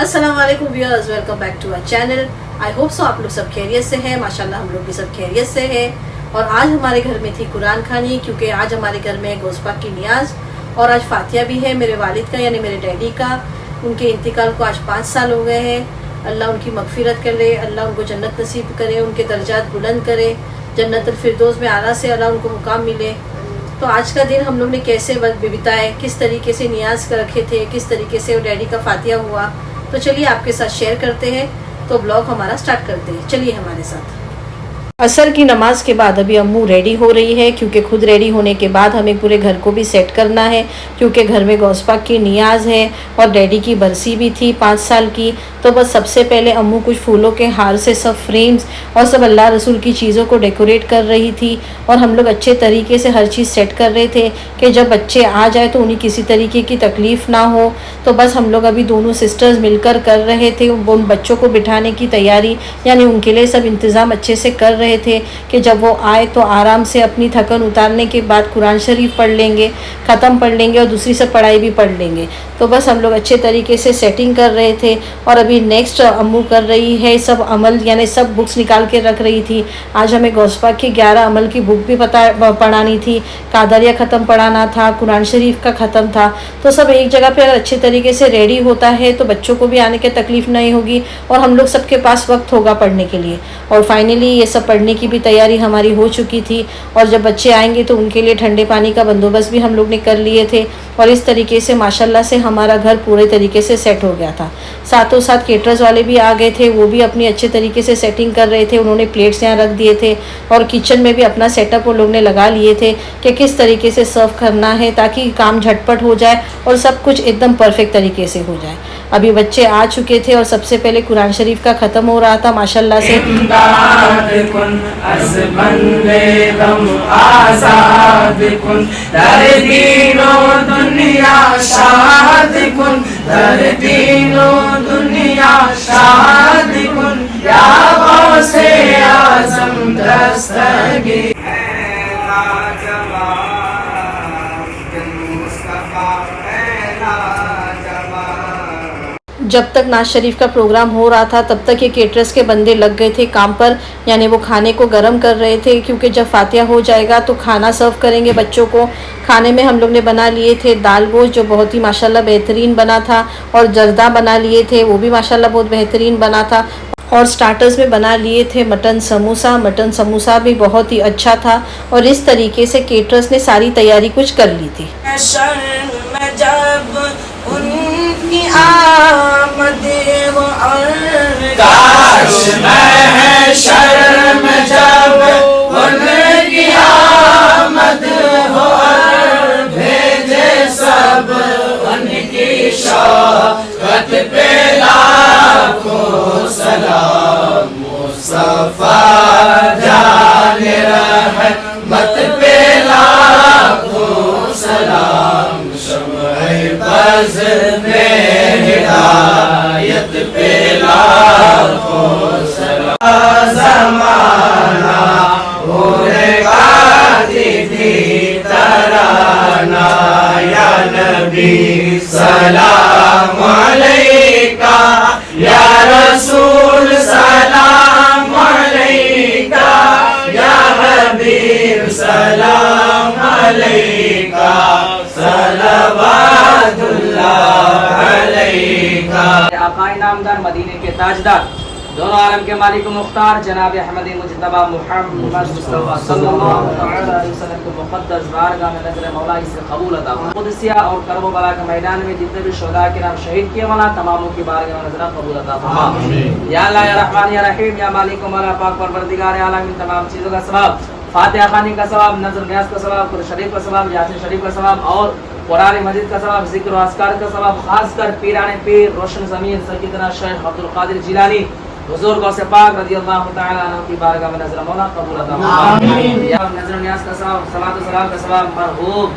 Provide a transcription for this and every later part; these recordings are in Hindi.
अस्सलाम वालेकुम viewers, welcome back to our channel. I hope so आप लोग सब खैरियत से हैं। माशाल्लाह हम लोग भी सब खैरियत से हैं। और आज हमारे घर में थी कुरान खानी, क्योंकि आज हमारे घर में गोश्त पाक की नियाज और आज फातिया भी है मेरे वालिद का, यानी मेरे डैडी का। उनके इंतकाल को आज 5 साल हो गए हैं। अल्लाह उनकी मगफिरत करे, अल्लाह उनको जन्नत नसीब करे, उनके दर्जात बुलंद करे, जन्नतुल फिरदौस में आला से अल्लाह उनको मुकाम मिले। तो आज का दिन हम लोग ने कैसे वक्त बिताए, किस तरीके से नियाज कर रखे थे, किस तरीके से डैडी का फातिया हुआ, तो चलिए आपके साथ शेयर करते हैं। तो ब्लॉग हमारा स्टार्ट करते हैं, चलिए हमारे साथ। असर की नमाज के बाद अभी अम्मू रेडी हो रही है, क्योंकि खुद रेडी होने के बाद हमें पूरे घर को भी सेट करना है, क्योंकि घर में गोश्त पाक की नियाज है और डैडी की बरसी भी थी 5 साल की। तो बस सबसे पहले अम्मू कुछ फूलों के हार से सब फ्रेम्स और सब अल्लाह रसूल की चीज़ों को डेकोरेट कर रही थी, और हम लोग अच्छे तरीके से हर चीज़ सेट कर रहे थे कि जब बच्चे आ जाए तो उन्हें किसी तरीके की तकलीफ़ ना हो। तो बस हम लोग अभी दोनों सिस्टर्स मिलकर कर रहे थे उन बच्चों को बिठाने की तैयारी, यानी उनके लिए सब इंतज़ाम अच्छे से कर रहे थे कि जब वो आए तो आराम से अपनी थकन उतारने के बाद कुरान शरीफ पढ़ लेंगे, ख़त्म पढ़ लेंगे और दूसरी सब पढ़ाई भी पढ़ लेंगे। तो बस हम लोग अच्छे तरीके से सेटिंग कर रहे थे। और अभी नेक्स्ट अम्मू कर रही है सब अमल, यानी सब बुक्स निकाल के रख रही थी। आज हमें गोश्त पाक की 11 अमल की बुक भी पढ़ानी थी, कादरिया ख़त्म पढ़ाना था, कुरान शरीफ का ख़त्म था। तो सब एक जगह पे अगर अच्छे तरीके से रेडी होता है तो बच्चों को भी आने की तकलीफ़ नहीं होगी और हम लोग सबके पास वक्त होगा पढ़ने के लिए। और फाइनली ये सब पढ़ने की भी तैयारी हमारी हो चुकी थी, और जब बच्चे आएंगे तो उनके लिए ठंडे पानी का बंदोबस्त भी हम लोग ने कर लिए थे। और इस तरीके से माशाल्लाह से हमारा घर पूरे तरीके से सेट हो गया था। साथों साथ केटरर्स वाले भी आ गए थे, वो भी अपनी अच्छे तरीके से सेटिंग कर रहे थे। उन्होंने प्लेट्स यहाँ रख दिए थे और किचन में भी अपना सेटअप वो लोग ने लगा लिए थे कि किस तरीके से सर्व करना है, ताकि काम झटपट हो जाए और सब कुछ एकदम परफेक्ट तरीके से हो जाए। अभी बच्चे आ चुके थे और सबसे पहले कुरान शरीफ का ख़त्म हो रहा था माशाल्लाह से। जब तक नाज शरीफ का प्रोग्राम हो रहा था तब तक ये केटरर्स के बंदे लग गए थे काम पर, यानी वो खाने को गर्म कर रहे थे, क्योंकि जब फातिया हो जाएगा तो खाना सर्व करेंगे बच्चों को। खाने में हम लोग ने बना लिए थे दाल गोश्त, जो बहुत ही माशाल्लाह बेहतरीन बना था, और जर्दा बना लिए थे, वो भी माशाल्लाह बहुत बेहतरीन बना था। और स्टार्टर्स में बना लिए थे मटन समोसा भी बहुत ही अच्छा था। और इस तरीके से केटरर्स ने सारी तैयारी कुछ कर ली थी। काश मैं शर्म जब उनकी आमद हो, भेजे सब उनकी शौकत पे लाखों सलाम। मुस्तफा जाने रहमत पे लाखों सलाम। शम्ह बज़ में हिदायत पे लाखों सलाम। ज़माना होगा दीदी तराना, या नबी सलाम अलैका, या रसूल सलाम अलैका, या हबीब सलाम अलैका, सलवातुल्लाह अलैका। आकाए नामदार मदीने के ताजदार, दोनों आलम के मालिक मुख्तार जनाब अहमद मुज्तबा मुहम्मद मुस्तफा सल्लल्लाहु अलैहि वसल्लम को मुक़द्दस बारगाह में नज़र मौला से कबूल अता फरमाए। कुदसिया और करबला के मैदान में जितने भी शुहदा के नाम शहीद किए वाला तमामों की बारगाह में नज़र कबूल अता फरमाए। या अल्लाह या रहमान या रहीम या मालिक मौला पाक परवरदिगार आलम, तमाम चीज़ों का सवाब, फातिहा खानी का सवाब, नज़र न्याज का सवाब, कुरान शरीफ का सवाब, यासीन शरीफ का सवाब और कुरान मजीद का सवाब, जिक्र और अस्कार का सवाब, खासकर पीराने पीर रोशन ज़मीन सैयदना शेख अब्दुल कादिर जिलानी हुजूर गौसे पाक रज़ियल्लाहु तआला अन्हु की बारगाह में नज़र मौला कबूल अता फरमाए। या नज़र न्याज का सवाब, सलात व सलाम का सवाब मरहूम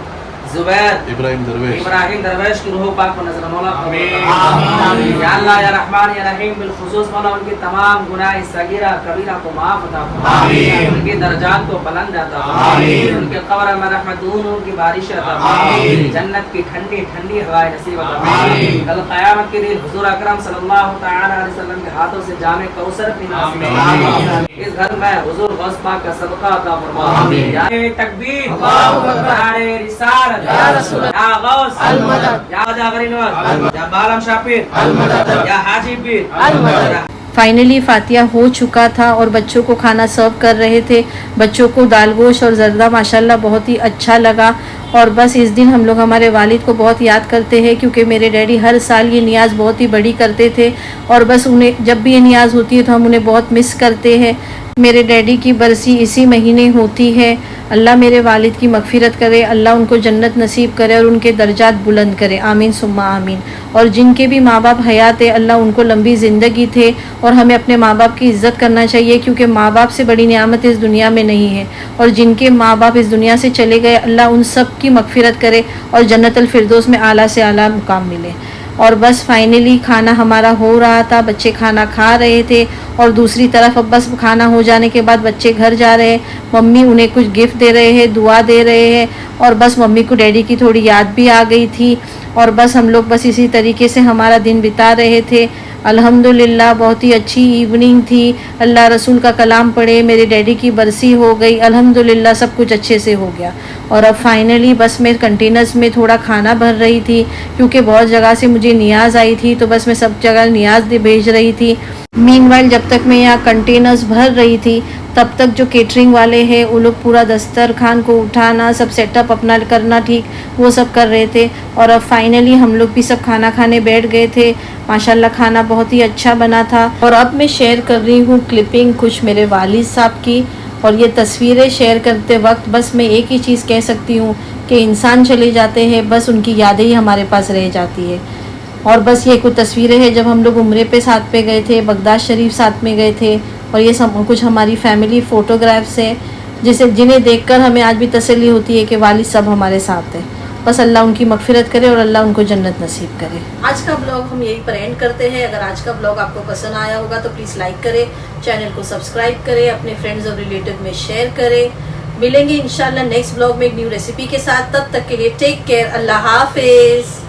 जुबैर इब्राहिम दरवेश की रूह पाक को नजर मौला आमीन। या अल्लाह या रहमान या रहीम बिलखुसूस मौला उनकी तमाम गुनाह सगीरा कबीरा को माफ अता फरमा, आमीन। उनकी दर्जात को बुलंद अता फरमा, आमीन। उनके कब्र में रहमतून की बारिश अता फरमा, आमीन। जन्नत की ठंडी ठंडी हवाएं नसीब अता फरमा, आमीन। कल क़यामत के दिन हुजूर अकरम सल्लल्लाहु तआला अलैहि वसल्लम के हाथों से जामे कौसर पीना नसीब आमीन। इस घर में हुजूर गौस पाक का सदका अता फरमा, आमीन। या तकबीर अल्लाहु अकबर, नारे रिसालत या रसूल या गौस अल मदद, या जागरीन अल या बालम शाफिर अल मदद, या हाजी पीर अल मदद। फाइनली फातिया हो चुका था और बच्चों को खाना सर्व कर रहे थे। बच्चों को दाल गोश्त और जर्दा माशाल्लाह बहुत ही अच्छा लगा। और बस इस दिन हम लोग हमारे वालिद को बहुत याद करते हैं, क्योंकि मेरे डैडी हर साल ये नियाज़ बहुत ही बड़ी करते थे और बस उन्हें जब भी ये नियाज़ होती है तो हम उन्हें बहुत मिस करते हैं। मेरे डैडी की बरसी इसी महीने होती है। अल्लाह मेरे वालिद की मगफिरत करे, अल्लाह उनको जन्नत नसीब करे और उनके दर्जात बुलंद करे, आमीन सुम्मा आमीन। और जिनके भी माँ बाप हयात है अल्लाह उनको लंबी ज़िंदगी थे। और हमें अपने माँ बाप की इज़्ज़त करना चाहिए, क्योंकि माँ बाप से बड़ी नियामत इस दुनिया में नहीं है। और जिनके माँ बाप इस दुनिया से चले गए अल्लाह उन सब की मगफिरत करे और जन्नतुल फिरदौस में आला से आला मुकाम मिले। और बस फाइनली खाना हमारा हो रहा था, बच्चे खाना खा रहे थे और दूसरी तरफ अब बस खाना हो जाने के बाद बच्चे घर जा रहे हैं। मम्मी उन्हें कुछ गिफ्ट दे रहे हैं, दुआ दे रहे हैं। और बस मम्मी को डैडी की थोड़ी याद भी आ गई थी। और बस हम लोग बस इसी तरीके से हमारा दिन बिता रहे थे। अल्हम्दुलिल्लाह बहुत ही अच्छी इवनिंग थी। अल्लाह रसूल का कलाम पढ़े, मेरे डैडी की बरसी हो गई, अल्हम्दुलिल्लाह सब कुछ अच्छे से हो गया। और अब फाइनली बस मैं कंटेनर्स में थोड़ा खाना भर रही थी, क्योंकि बहुत जगह से मुझे नियाज़ आई थी, तो बस मैं सब जगह नियाज़ भेज रही थी। मीनवाइल जब तक मैं यहाँ कंटेनर्स भर रही थी तब तक जो केटरिंग वाले हैं वो लोग पूरा दस्तरखान को उठाना, सब सेटअप अपना करना ठीक वो सब कर रहे थे। और अब फाइनली हम लोग भी सब खाना खाने बैठ गए थे। माशाल्लाह खाना बहुत ही अच्छा बना था। और अब मैं शेयर कर रही हूँ क्लिपिंग कुछ मेरे वालिद साहब की। और ये तस्वीरें शेयर करते वक्त बस मैं एक ही चीज़ कह सकती हूँ कि इंसान चले जाते हैं, बस उनकी यादें ही हमारे पास रह जाती है। और बस ये कुछ तस्वीरें हैं जब हम लोग उम्रे पे साथ पे गए थे, बगदाद शरीफ साथ में गए थे। और ये सब कुछ हमारी फैमिली फ़ोटोग्राफ्स हैं जिन्हें देखकर हमें आज भी तसल्ली होती है कि वालिद सब हमारे साथ हैं। बस अल्लाह उनकी मगफिरत करे और अल्लाह उनको जन्नत नसीब करे। आज का ब्लॉग हम यही पर एंड करते हैं। अगर आज का ब्लॉग आपको पसंद आया होगा तो प्लीज़ लाइक करें, चैनल को सब्सक्राइब करें, अपने फ्रेंड्स और रिलेटिव में शेयर करें। मिलेंगे इंशाल्लाह नेक्स्ट ब्लॉग में एक न्यू रेसिपी के साथ। तब तक के लिए टेक केयर, अल्लाह हाफिज़।